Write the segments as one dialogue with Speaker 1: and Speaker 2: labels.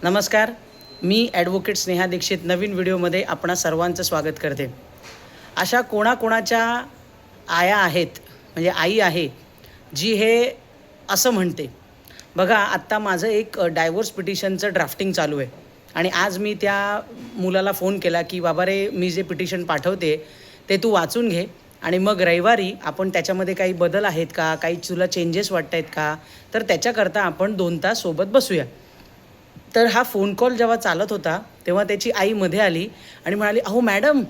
Speaker 1: नमस्कार, मी ॲडव्होकेट स्नेहा दीक्षित नवीन व्हिडिओमध्ये आपणा सर्वांचं स्वागत करते. अशा कोणाकोणाच्या आया आहेत, म्हणजे आई आहे जी हे असं म्हणते. बघा, आत्ता माझं एक डायव्होर्स पिटिशनचं ड्राफ्टिंग चालू आहे आणि आज मी त्या मुलाला फोन केला की बाबा रे, मी जे पिटिशन पाठवते ते तू वाचून घे आणि मग रविवारी आपण त्याच्यामध्ये काही बदल आहेत का, काही तुला चेंजेस वाटत आहेत का, तर त्याच्याकरता आपण 2 तास सोबत बसूया. तर हा फोन कॉल जेव्हा चालत होता तेव्हा त्याची आई मध्ये आली आणि म्हणाली, अहो मॅडम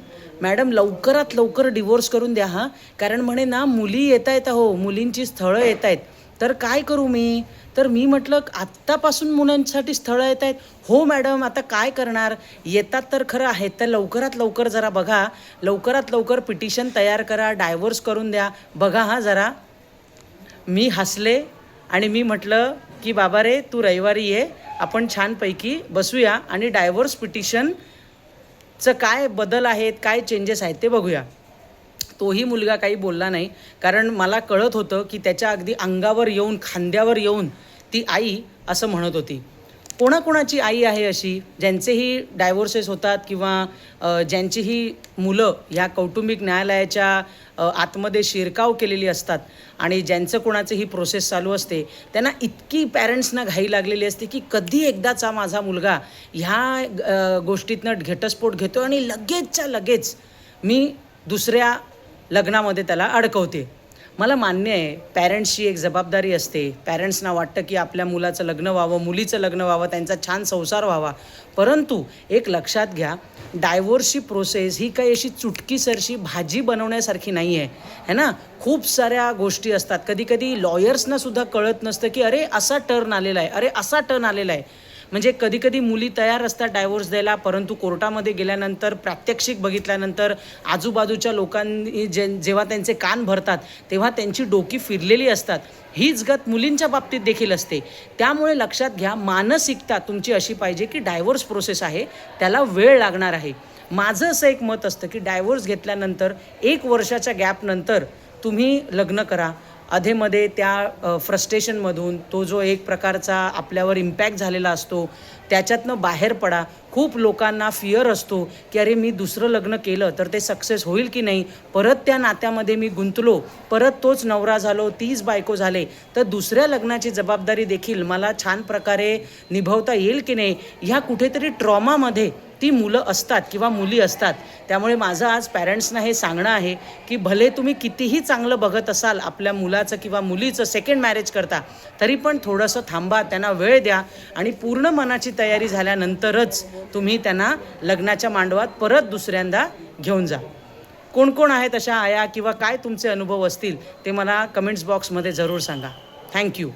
Speaker 1: मॅडम लवकरात लवकर डिवोर्स करून द्या हां, कारण म्हणे ना मुली येत आहेत, अहो मुलींची स्थळं येत आहेत, तर काय करू मी. तर मी म्हटलं, आत्तापासून मुलांसाठी स्थळं येत आहेत. हो मॅडम, आता काय करणार, येतात तर खरं आहेत, तर लवकरात लवकर जरा बघा, लवकरात लवकर पिटिशन तयार करा, डायव्होर्स करून द्या बघा हां जरा. मी हसले आणि मी म्हटलं की बाबा रे, तू रविवारी ये, आपण छानपैकी बसूया आणि डायव्होर्स पिटिशनचं काय बदल आहेत, काय चेंजेस आहेत ते बघूया. तोही मुलगा काही बोलला नाही, कारण मला कळत होतं की त्याच्या अगदी अंगावर येऊन, खांद्यावर येऊन ती आई असं म्हणत होती. कोणाकोणाची आई आहे अशी, ज्यांचेही डायव्होर्सेस होतात किंवा ज्यांचीही मुलं ह्या कौटुंबिक न्यायालयाच्या आतमध्ये शिरकाव केलेली असतात आणि ज्यांचं कोणाचं ही प्रोसेस चालू असते, त्यांना इतकी पॅरेंट्सना घाई लागलेली असते की कधी एकदाचा माझा मुलगा ह्या गोष्टीतनं घटस्फोट घेतो आणि लगेचच्या लगेच मी दुसऱ्या लग्नामध्ये त्याला अडकवते. मला मान्य आहे, पॅरेंट्सची एक जबाबदारी असते. पॅरेंट्सना वाटतं की आपल्या मुलाचं लग्न व्हावं, मुलीचं लग्न व्हावं, त्यांचा छान संसार व्हावा. परंतु एक लक्षात घ्या, डायव्होर्सची प्रोसेस ही काही अशी चुटकीसरशी भाजी बनवण्यासारखी नाही आहे, है ना. खूप साऱ्या गोष्टी असतात. कधीकधी लॉयर्सनासुद्धा कळत नसतं की अरे असा टर्न आलेला आहे, अरे असा टर्न आलेला आहे. म्हणजे कधीकधी मुली तयार असतात डायव्होर्स द्यायला, परंतु कोर्टामध्ये गेल्यानंतर, प्रात्यक्षिक बघितल्यानंतर, आजूबाजूच्या लोकांनी जेव्हा त्यांचे कान भरतात तेव्हा त्यांची डोकी फिरलेली असतात. हीच गत मुलींच्या बाबतीत देखील असते. त्यामुळे लक्षात घ्या, मानसिकता तुमची अशी पाहिजे की डायव्होर्स प्रोसेस आहे, त्याला वेळ लागणार आहे. माझं असं एक मत असतं की डायव्होर्स घेतल्यानंतर 1 वर्षाच्या गॅपनंतर तुम्ही लग्न करा. अधेमध्ये त्या फ्रस्ट्रेशनमधून तो जो एक प्रकारचा आपल्यावर इम्पॅक्ट झालेला असतो त्याच्यातनं बाहेर पडा. खूप लोकांना फिअर असतो की अरे, मी दुसरं लग्न केलं तर ते सक्सेस होईल की नाही, परत त्या नात्यामध्ये मी गुंतलो, परत तोच नवरा झालो, तीच बायको झाले, तर दुसऱ्या लग्नाची जबाबदारी देखील मला छान प्रकारे निभवता येईल की नाही, ह्या कुठेतरी ट्रॉमामध्ये ती मुलं असतात किंवा मुली असतात. त्यामुळे माझं आज पॅरेंट्सना हे सांगणं आहे की भले तुम्ही कितीही चांगलं बघत असाल आपल्या मुलाचं किंवा मुलीचं सेकंड मॅरेज करता, तरी पण थोडंसं थांबा, त्यांना वेळ द्या आणि पूर्ण मनाची तयारी झाल्यानंतरच तुम्ही त्यांना लग्नाच्या मांडवात परत दुसऱ्यांदा घेऊन जा. कोण कोण आहेत अशा आया किंवा काय तुमचे अनुभव असतील ते मला कमेंट्स बॉक्समध्ये जरूर सांगा. थँक्यू.